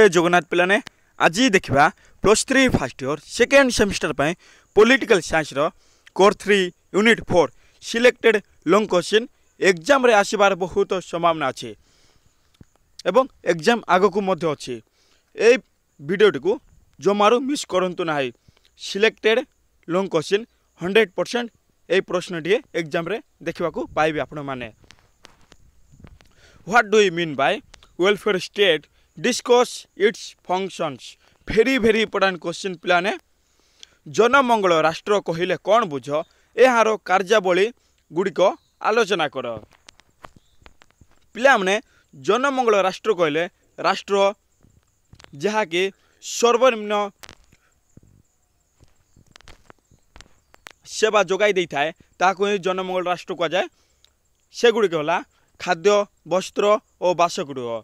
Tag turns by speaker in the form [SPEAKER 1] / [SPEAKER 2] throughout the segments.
[SPEAKER 1] जय जगन्नाथ पिलाने आज देखा +3 फर्स्ट ईयर सेकेंड सेमिस्टर पर political science core 3 unit 4 selected long question exam रे आसीबार बहुत संभावना अच्छे एवं एग्जाम आगक मध्य अच्छी ए वीडियोटी को जमारू मिस करंतु नाही। सिलेक्टेड लॉन्ग क्वेश्चन 100% ए प्रश्नटी एग्जाम रे देखा पाइबे आपण माने। What do you mean by welfare state, discuss it's functions. Very important question पिलाने। जनमंगल राष्ट्र कहले कौन बुझ, यार कार्यावली गुड़िक आलोचना कर। पिलाने जनमंगल राष्ट्र कहले राष्ट्र जहाँकि सर्वनिम्न सेवा जोगाई दे थाए ताकू ही जनमंगल राष्ट्र कह जाए। सेगुड़िक होला खाद्य, वस्त्र और बासगृह।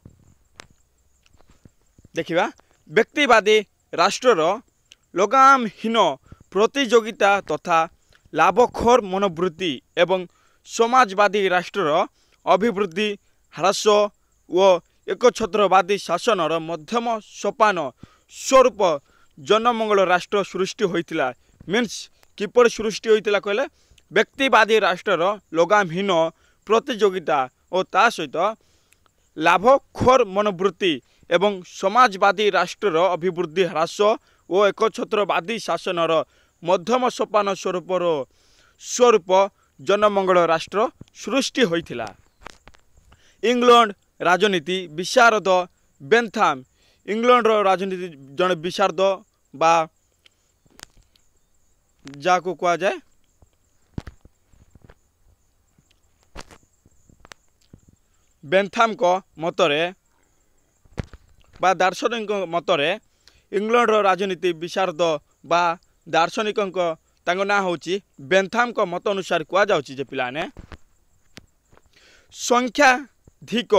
[SPEAKER 1] देखिबा व्यक्तिवादी राष्ट्रर लगामहीन प्रतियोगिता तथा लाभखोर मनोवृत्ति एवं समाजवादी राष्ट्रर अभिवृद्धि ह्रास और एकछत्रवादी शासनर मध्यम सोपान स्वरूप जनमंगल राष्ट्र सृष्टि होइतिला। मीन्स किपर सृष्टि होइतिला कहले व्यक्तिवादी राष्ट्रर लगामहीन प्रतियोगिता और ता सहित लाभखोर मनोवृत्ति एवं समाजवादी राष्ट्रर अभिवृद्धि ह्रास और एकछत्रवादी शासनर मध्यम सोपान स्वरूप जनमंगल राष्ट्र सृष्टि होइतिला। इंग्लैंड राजनीति विशारद बेंथाम, इंग्लैंड राजनीति जन विशारद बा जाको कहा जाए बेंथाम को मतरे बा दार्शनिक मतरे इंग्लैंड राजनीति विशारद बा दार्शनिक ना होची बेंथाम को मत अनुसार कह जाउची जे पिलाने संख्याधिक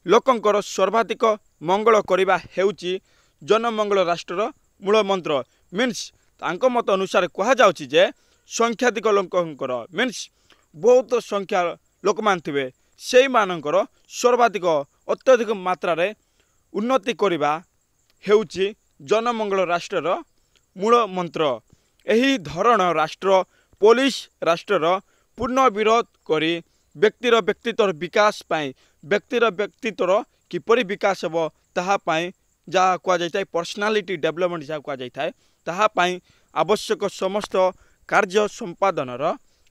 [SPEAKER 1] लोकंकर सर्वाधिक मंगल करिबा हेउची जनमंगल राष्ट्रर मूल मंत्र। मीन्स तांको मत अनुसार कह जाउची जे संख्याधिक लोकंकर मीन्स बहुत संख्या लोक मान थिबे सेई मानकर सर्वाधिक अत्यधिक मात्रा रे उन्नति करिबा हेउची जनमंगल राष्ट्रर मूल मंत्र। एही धरण राष्ट्र पोलिश राष्ट्रर पूर्ण विरोध करी व्यक्तिर व्यक्तित्वर विकास पाई व्यक्तिर व्यक्तित्वर किपरि विकास हेबो ताहा पाई जा कह जाय पर्सनालिटी डेवलपमेंट जा कह जाय ताहा पाई आवश्यक समस्त कार्य संपादनर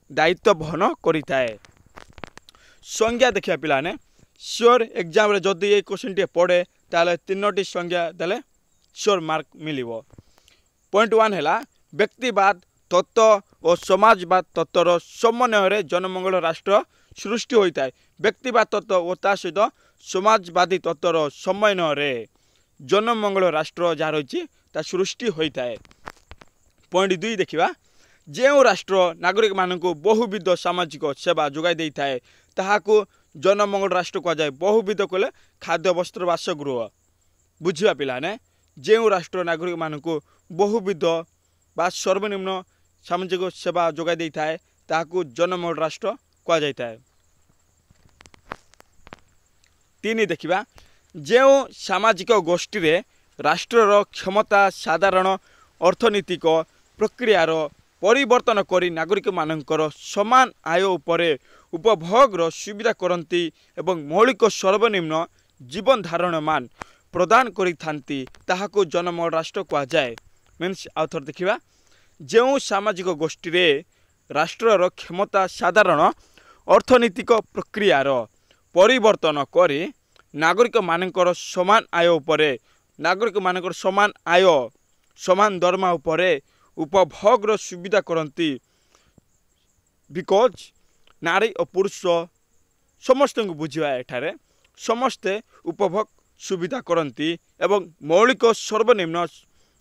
[SPEAKER 1] दायित्व वहन करिथाए। संज्ञा देखिया पिलाने श्योर एग्जाम रे जदि ये क्वेश्चन टे पड़े ताले तीनोटी संज्ञा देले श्योर मार्क मिलिबो। पॉइंट 1 हैला व्यक्तिवाद तत्व और समाजवाद तत्वर समन्वय रे जनमंगल राष्ट्र सृष्टि होता है। व्यक्तिवाद तत्व और ता सहित समाजवादी तत्वर समन्वय रे जनमंगल राष्ट्र जहाँ रही सृष्टि होता है। पॉइंट 2 देखिबा जो राष्ट्र नागरिक मानक बहुविध सामाजिक सेवा जोगाई दे थाए ताहाको जनमंगल राष्ट्र कह जाए। बहुविध कहले खाद्य, वस्त्र, बासगृह। बुझिबा पिलाने जो राष्ट्र नागरिक मानक बहुविध बा सर्वनिम्न सामाजिक सेवा जोगाई दे थाए ताहाको जनमंगल राष्ट्र कह जाय थाए। 3 देखिबा जो सामाजिक गोष्ठी रे राष्ट्रर क्षमता साधारण अर्थनीतिक प्रक्रियार परिवर्तन करी नागरिक मानकर समान आय उपरे उपभोगर सुविधा करती एवं मौलिक सर्वनिम्न जीवन धारण मान प्रदान करी थांती ताहाको जनमंगल राष्ट्र कह जाए। मीन्स आउथर देखिबा जो सामाजिक गोष्ठी रे राष्ट्रर क्षमता साधारण अर्थनीतिक प्रक्रियार परिवर्तन करी नागरिक मानकर समान आय उपरे नागरिक मानकर समान आय समान दरमा उपरे उपभोगर सुविधा करती। बिकज नारी और पुरुष समस्त को बुझा एठारे समस्ते उपभोग सुविधा करती एवं मौलिक सर्वनिम्न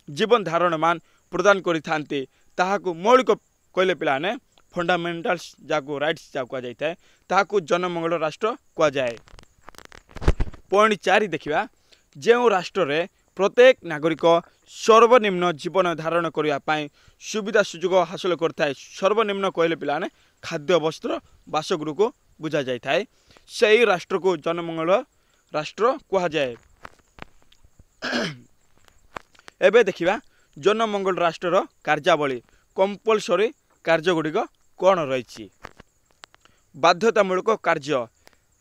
[SPEAKER 1] जीवन धारण मान प्रदान करि थांती ताहाको मौलिक कहले पिलाने फंडामेंटल्स जाको राइट्स जा कह जाय ताहाको जनमंगल राष्ट्र कह जाए। पॉइंट 4 देखिबा जो राष्ट्र रे प्रत्येक नागरिक सर्वनिम्न जीवन धारण करने पाई सुविधा सुजोग हासिल करता है। सर्वनिम्न कहले पिलाने खाद्य, वस्त्र, बासगृह को बुझा जाए। सही राष्ट्र को जनमंगल राष्ट्र कहा जाए। एबे देखिबा जनमंगल राष्ट्रर कार्यावली कंपलसरी कार्यगुड़िक कौन रही। बाध्यतामूलक कार्य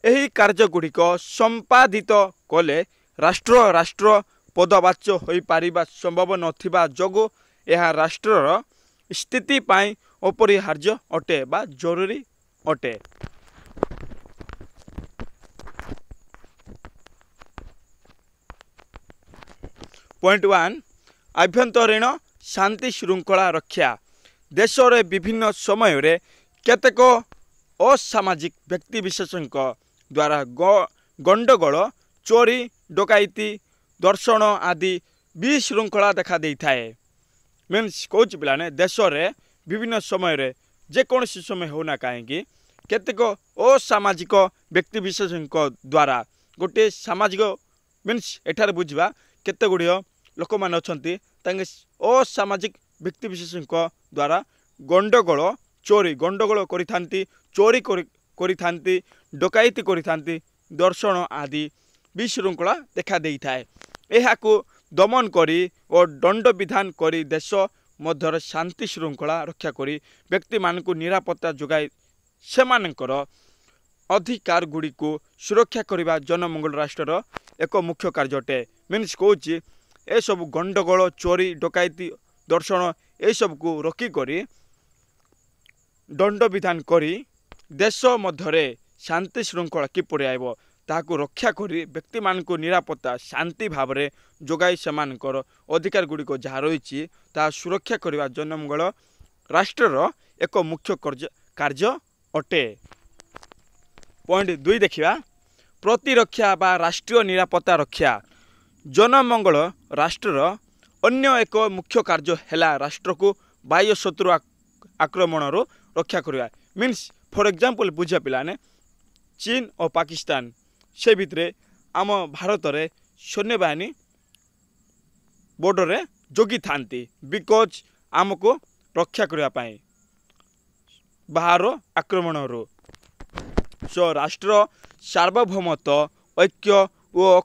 [SPEAKER 1] एही कार्यगुड़िक संपादित कले राष्ट्र राष्ट्र पदवाच्य हो पारिबा संभव नथिबा जोगु यह राष्ट्रर स्थिति पाई अपरिहार्य अटे बा जरूरी अटे। पॉइंट 1 आभ्यंतरीण शांति श्रृंखला रक्षा देश रे विभिन्न समय रे केतेक असामाजिक व्यक्तिविशेषों द्वारा गंडगोल चोरी डकैती दर्शन आदि विशृंखला देखा दे थाए। मीन्स कौच पिलाने देश रे विभिन्न समय रे जेकोसी समय होना कहीं केतेक असामाजिक व्यक्तिविशेषों द्वारा गोटे सामाजिक मीन्स एठार बुझा केते गुड़िया लोक मैंने अच्छा असामाजिक व्यक्तिविशेषों द्वारा गंडगोल चोरी गंडगोल करि चोरी करि डकैती करि दर्शन आदि विशृंखला देखा दे थाए। यहाकू दमन करी और दंड विधान करी देश मध्य शांति श्रृंखला रक्षा करी व्यक्ति मानकु निरापत्ता जोगाई सेमानकर अधिकार गुड़ी को सुरक्षा करने जनमंगल राष्ट्रर एक मुख्य कार्य अटे। मीन्स कौच ए सब गंडगोल चोरी डकैती दर्शन ए सब को रोकी करी दंड विधान करी देश मध्य शांति श्रृंखला किपरि आइब ताकू रक्षा करी व्यक्ति मानकु निरापत्ता शांति भाव में जोगाई सेमानकर अधिकार गुड़ी जहाँ रही सुरक्षा करने जनमंगल राष्ट्रर एक मुख्य कार्य अटे। पॉइंट 2 देखिबा प्रतिरक्षा बा राष्ट्रीय निरापत्ता रक्षा जनमंगल राष्ट्रर अन्य एक मुख्य कार्य है राष्ट्र को बाह्य शत्रु आक्रमण रक्षा करवा। मीन्स फॉर एग्जांपल बुझा पिलाने चीन और पाकिस्तान से भितरे आम भारत रे सैन्य बाहिनी बॉर्डर रे जोगी थांती बिकॉज आमको रक्षा करने बाहर आक्रमण सो राष्ट्र सार्वभौमत्व ऐक्य और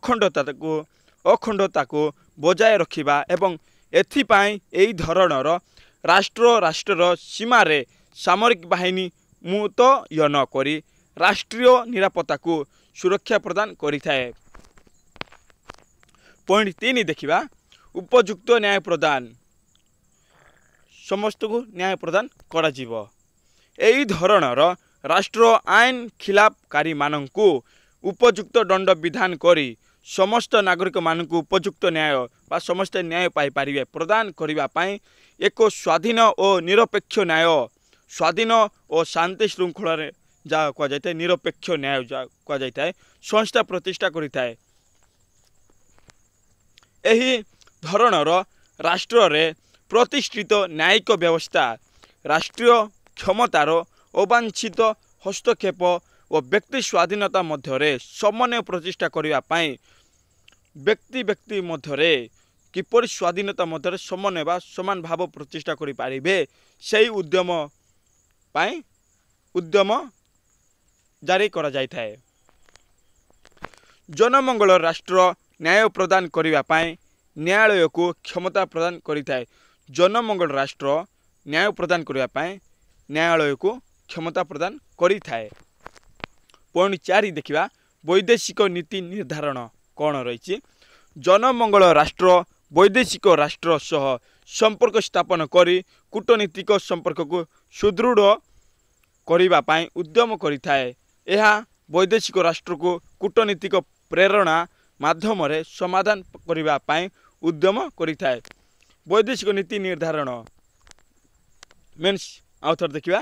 [SPEAKER 1] अखंडता को बजाय रखिबा एवं एथिपाई एई धरणर राष्ट्रर सीमा रे सामरिक बाहिनी मुतयन करी राष्ट्रीय निरापत्ता को सुरक्षा प्रदान करिथाए। पॉइंट 3 देखिबा उपयुक्त न्याय प्रदान समस्त को न्याय प्रदान करा जीवो। एई धरणर राष्ट्र आईन खिलाफकारी माननकु उपयुक्त दंड विधान करी समस्त नागरिक माननकु उपयुक्त न्याय बा समस्त न्याय पाई पारिबे प्रदान करिबा पाई एक स्वाधीन और निरपेक्ष न्याय स्वाधीन और शांति श्रृंखला रे जा कह जाय निरपेक्ष न्याय जा कह जाय संस्था प्रतिष्ठा करिथाए। एही धरणर राष्ट्र रे प्रतिष्ठित न्यायिक व्यवस्था राष्ट्रीय क्षमतार अवांछित हस्तक्षेप और व्यक्ति स्वाधीनता मध्य समन्वय प्रतिष्ठा करने व्यक्ति मध्य किपर स्वाधीनता मध्य समन्वय बा समान भाव प्रतिष्ठा करि पारिबे सेही उद्यम जारी करा जाय थाए। जनमंगल राष्ट्र न्याय प्रदान करिबा पाई न्यायालय को क्षमता प्रदान करिथाए। जनमंगल राष्ट्र न्याय प्रदान करिबा पाई न्यायालय को क्षमता प्रदान करिथाए। पॉइंट 4 देखिबा वैदेशिक नीति निर्धारण कौन रही। जनमंगल राष्ट्र वैदेशिक राष्ट्र सह संपर्क स्थापन करी कूटनीतिक संपर्क को सुदृढ़ करिबा पाई उद्यम करिथाए। यह वैदेशिक राष्ट्र को कूटनीतिक प्रेरणा माध्यम रे समाधान करिबा पाई उद्यम करिथाए। वैदेशिक नीति निर्धारण मीन्स आउथर देखिबा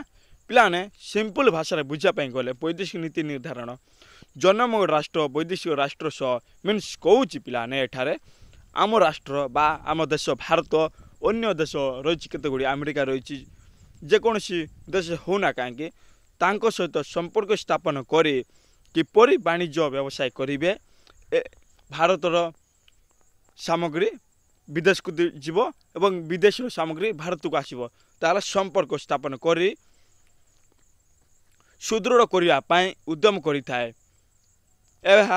[SPEAKER 1] पिलाने सिंपल भाषा बुझापी गले वैदेशिक नीति निर्धारण जनमंगल राष्ट्र वैदेशिक राष्ट्र सह मीन्स कौच पिलाने एठारे आम राष्ट्र बा आम देश भारत अन्य देश रही केते गुड़ी अमेरिका रही जेकोसी देश होना कहीं सहित संपर्क स्थापन करी किपरि वाणिज्य व्यवसाय करेंगे भारतर सामग्री विदेश को जीव एवं विदेश सामग्री भारत को आसब ताला संपर्क स्थापन करी सुदृढ़ करने उद्यम करिथाए। यह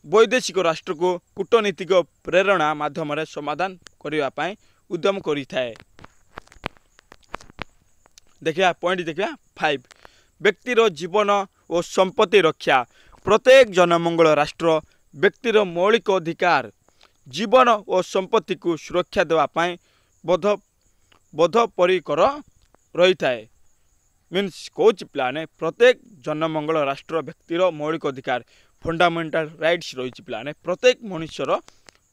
[SPEAKER 1] वैदेशिक राष्ट्र को कूटनीतिक प्रेरणा माध्यम समाधान करने उद्यम करिथाए। देखिया पॉइंट देखिया 5 व्यक्तिर जीवन और संपत्ति रक्षा। प्रत्येक जनमंगल राष्ट्र व्यक्तिर मौलिक अधिकार जीवन और संपत्ति को सुरक्षा देवाई बद्धपरिकर रही थाए। मीन्स कौच प्लाने प्रत्येक जनमंगल राष्ट्र व्यक्तिर मौलिक अधिकार फंडामेंटल राइट्स रही प्लाने प्रत्येक मनुष्यर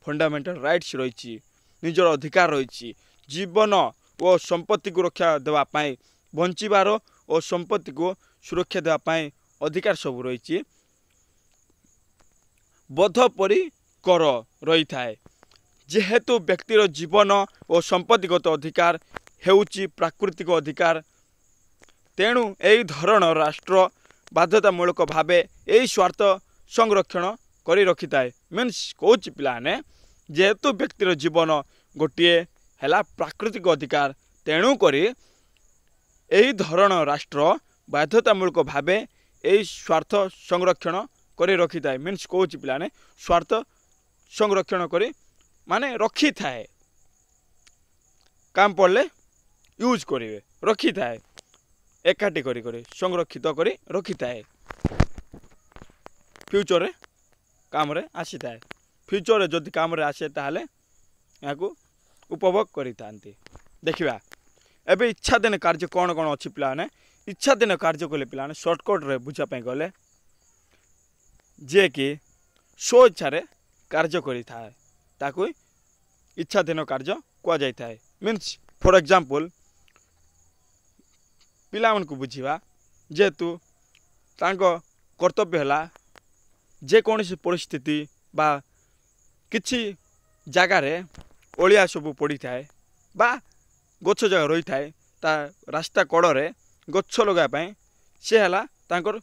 [SPEAKER 1] फंडामेंटल राइट्स रही निजर अधिकार रही जीवन और संपत्ति को रक्षा देवाई बंचार और संपत्ति को सुरक्षा देवाई अधिकार सब रही बद्धपरिकर रही थाए। जेहेतु व्यक्तिर जीवन और संपत्तिगत अधिकार हेउची प्राकृतिक अधिकार तेणु यही धरण राष्ट्र बाध्यतामूलक भावे यही स्वार्थ संरक्षण करी रखि थाए। मीन्स कौच पिलाने जेहेतु व्यक्तिर जीवन गोटे है प्राकृतिक अधिकार तेणु करी यही धरण राष्ट्र बाध्यतामूलक भावे यही स्वार्थ संरक्षण करी रखि थाए। मीन्स कौच पिलाने स्वार्थ संरक्षण करी माने रखि थाए काम पड़े यूज करेंगे रखि थाए एकाठी करी संरक्षित करी रखि थाए फ्यूचर काम रे आसी थाए। फ्यूचर जदि काम रे आसे ताहले याकू उपभोग करि थांती। देखिबा एबे इच्छाधीन कार्य कौन कौन अच्छी पिलाने इच्छाधीन कार्य कले पिलाने सर्टकट रे बुझा पे गले जे कि स्व इच्छा कार्य करि थाए ताकू इच्छाधीन कार्य कह जाय थाए। मीन्स फॉर एग्जांपल पिला मन को बुझीबा जेतु तांको कर्तव्य हला जे कौन परिस्थिति बा किछि जगार ओलिया सब पड़ी थाए बा गछ जगह रही थाए ता रास्ता कड़े गछ लगापी सी है तांकर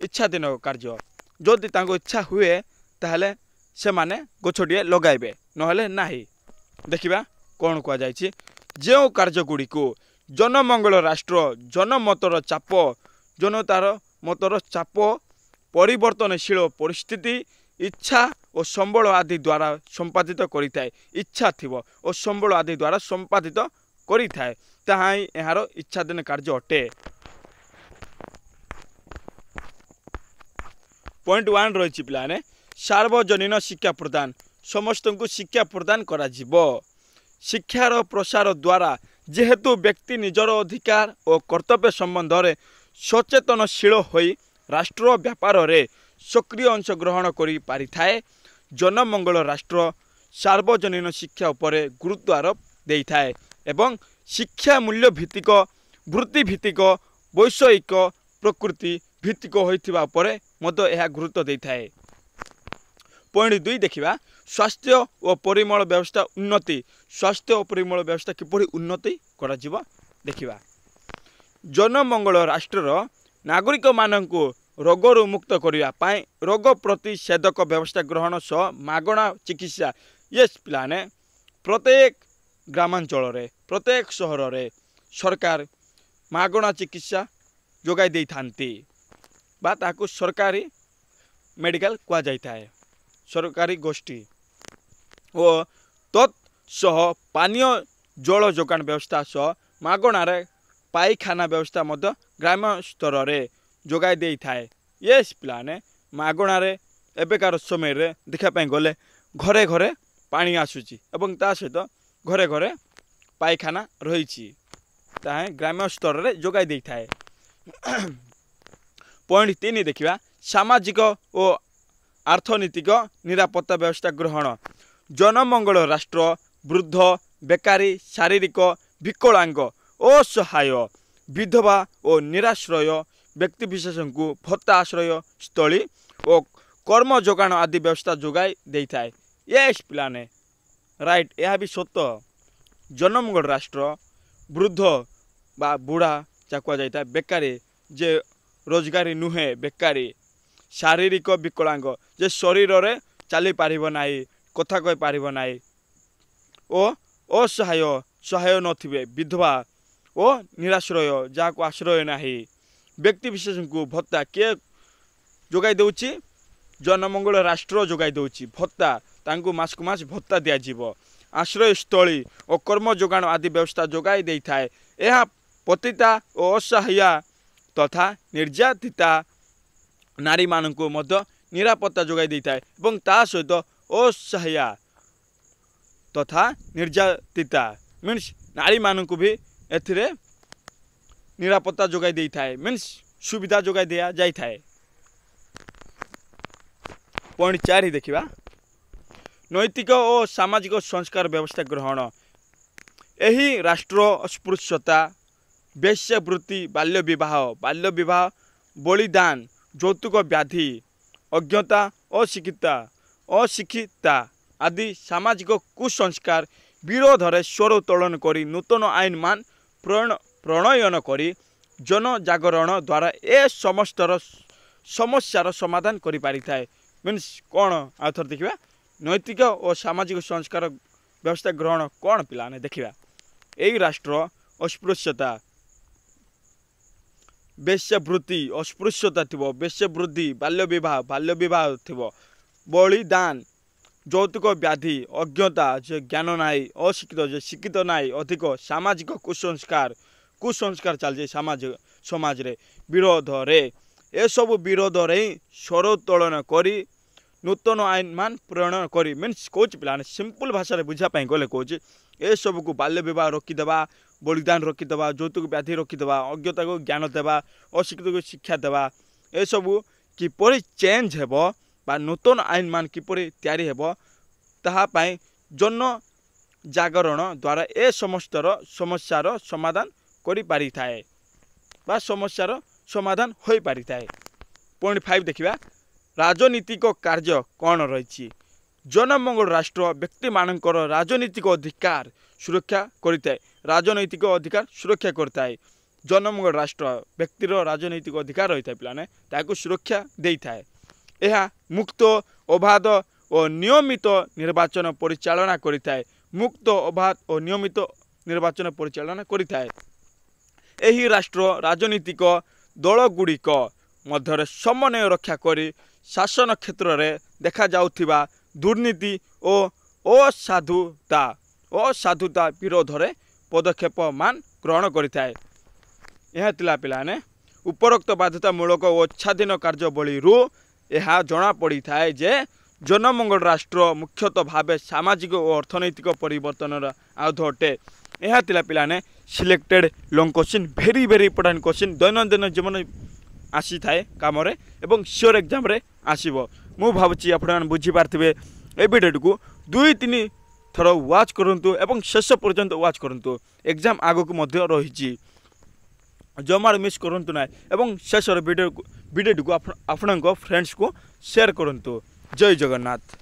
[SPEAKER 1] इच्छाधीन कार्य जदि तांको इच्छा हुए ताहले से माने गछटिए लगाइबे नहले नाही। देखिबा कौन कह जाय जो कार्य गुड़ी को जनमंगल राष्ट्र जनमतर चाप जनतार मतर चाप परिवर्तनशील परिस्थिति इच्छा और संबल आदि द्वारा संपादित करिथाए। इच्छा थिबो और संबल आदि द्वारा संपादित करिथाए ताहा ही एहार इच्छाधीन कार्य अटे। पॉइंट 1 रही पिलाने सार्वजनीन शिक्षा प्रदान समस्त को शिक्षा प्रदान करा जिवो। शिक्षार प्रसार द्वारा जेहेतु व्यक्ति निजर अधिकार और कर्तव्य संबंध में सचेतनशील होई राष्ट्र व्यापार रे सक्रिय अंशग्रहण करि पारिथाए। जनमंगल राष्ट्र सार्वजनीन शिक्षा उपरे गुरुत्व आरोप देइथाए एवं शिक्षा मूल्य भित्तिक वृत्ति भित्तिक वैषयिक प्रकृति भित्तिक होइथिबा उपरे मध्य यह गुरुत्व देइथाए। पॉइंट 2 देखिबा स्वास्थ्य और परिमल व्यवस्था उन्नति। स्वास्थ्य और परिमल व्यवस्था किपरि उन्नति करा जिवो देखिबा। जनमंगल राष्ट्र नागरिक माननकु रोगरु मुक्त करिया पाए रोग प्रतिषेधक व्यवस्था ग्रहण सह मागणा चिकित्सा यस पिलाने प्रत्येक ग्रामांचल रे प्रत्येक सहर रे सरकार मागणा चिकित्सा जोगाई देई थांती बा ताकू सरकारी मेडिकल कह जाए सरकारी गोष्ठी और तत्सह पानीय जल जोगान व्यवस्था सह मागणार पाइखाना व्यवस्था मध्य ग्राम्य स्तर रे जोगाई दे थाए। ये पिलाने मागणार एबेकार समय रे देखापी गले घरे घरे पानी आसूची एवं ता सहित घरे घरे पाइखाना रही ग्राम्य स्तर रे जोगाई दे थाए। पॉइंट 3 देखिबा सामाजिक और अर्थनीतिक निरापत्ता व्यवस्था ग्रहण। जनमंगल राष्ट्र वृद्ध बेकारी शारीरिक विकलांग असहाय विधवा और निराश्रय व्यक्तिविशेष को भत्ता आश्रय स्थली और कर्म जोगाण आदि व्यवस्था जोगाई दे थाए। ये पिलाने राइट यह भी सत जनमंगल राष्ट्र वृद्ध बा बुढ़ा चाकुआ जाए बेकारी जे रोजगारी नुहे बेकारी शारीरिक विकलांग जे शरीर रे चली पारिबो नाही कथा कहि पारिबो नाही ओ असहाय सहाय नथिबे विधवा ओ निराश्रय जाको आश्रय नाही व्यक्ति विशेष को भत्ता के जोगाई देउची जनमंगल राष्ट्र जोगाई देउछि भत्ता तांकु मासकु मास भत्ता दिया जीवो आश्रयस्थली और कर्म जोगाण आदि व्यवस्था जोगाई देई थाए। यह पतिता और असहाया तथा निर्यातिता नारी मानकु मध्य निरापत्ता जोगाई देई थाए एवं ता सहित असहाया तथा निर्यातिता मीन्स नारी मानकु भी एथिरे निरापत्ता जोगाई देई थाए मीन्स सुविधा जोगाई दिया जाई थाए। पॉइंट 4 ही देखिबा नैतिक और सामाजिक संस्कार व्यवस्था ग्रहण। यही राष्ट्र अस्पृश्यता वेश्यावृत्ति बाल्य विवाह बलिदान यौतुक व्याधि अज्ञता अशिक्षिता आदि सामाजिक कुसंस्कार विरोध रे स्वर उत्तोलन करी नूतन आईन मान प्रणयन करी जनजागरण द्वारा ए समस्तर समस्यार समाधान करि पारि थाए। मीन्स कौन आउथर देखिबा नैतिक और सामाजिक संस्कार व्यवस्था ग्रहण कौन पिलाने देखिबा यही राष्ट्र अस्पृश्यता वेश्यावृत्ति अस्पृश्यता थिबो वेश्यावृत्ति बाल्य विवाह थिबो बलिदान यौतुक व्याधि अज्ञता जो ज्ञान नाई अशिक्षित जो शिक्षित नाई अधिक सामाजिक कुसंस्कार चल समाज रे विरोध रे ए सब विरोध रे स्वर उत्तोलन करी नूतन आईन मान प्रणयन करी मीन्स कौच पिलाने सिंपल भाषा रे बुझा पाई गले कौच ए सब को बाल्य विवाह रोकीदेवा बलिदान रोकीदेवा यौतुक व्याधि रोकीदेवा अज्ञता को ज्ञान देवा अशिक्षित को शिक्षा देवा ए सब किपरि चेंज हेबो बा नूतन आईन मान किपरि तैयारी हेबो ताहा पाई जन जागरण द्वारा ए समस्तर समस्यार समाधान करि पारि थाए बा समस्यार समाधान होई पारि थाए। पॉइंट 5 देखिबा राजनीतिक कार्य कौन रही। जनमंगल राष्ट्र व्यक्ति मानकर राजनीतिक अधिकार सुरक्षा करिताए राजनैतिक अधिकार सुरक्षा करताए। जनमंगल राष्ट्र व्यक्तिर राजनैतिक अधिकार रही है पिलाने ताकू सुरक्षा देई थाए। यह मुक्त अबाध और नियमित निर्वाचन परिचालना करिताए मुक्त अबाध और नियमित निर्वाचन परिचालना करिताए। एही राष्ट्र राजनीतिक दल गुड़िक मध्य समन्वय रक्षा करी शासन क्षेत्र में देखा जाउथिबा दुर्नीति और असाधुता विरोध रे पदक्षेप मान ग्रहण करिताए। यह तिला पिलाने उपरोक्त बाध्यतामूलक और इच्छाधीन कार्यावली यह जना पड़ी थाए जे जनमंगल राष्ट्र मुख्यतः भाव सामाजिक और अर्थनैतिक परिवर्तन आयुध अटे। यह तिला पिलाने सिलेक्टेड लॉन्ग क्वेश्चन भेरी इंपोर्टेंट क्वेश्चन दैनंदिन जीवन आसी थाए काम रे एवं श्योर एग्जाम रे आसीबो। मु भाबुची आपण बुझी पारथिबे ए वीडियो को 2-3 थर वाच करंतु एवं शेष पर्यंत वाच करंतु एग्जाम आगो को मध्य रहिची जमार मिस करंतु ना एवं शेष वीडियो को आपणक फ्रेंड्स को शेयर करंतु। जय जगन्नाथ।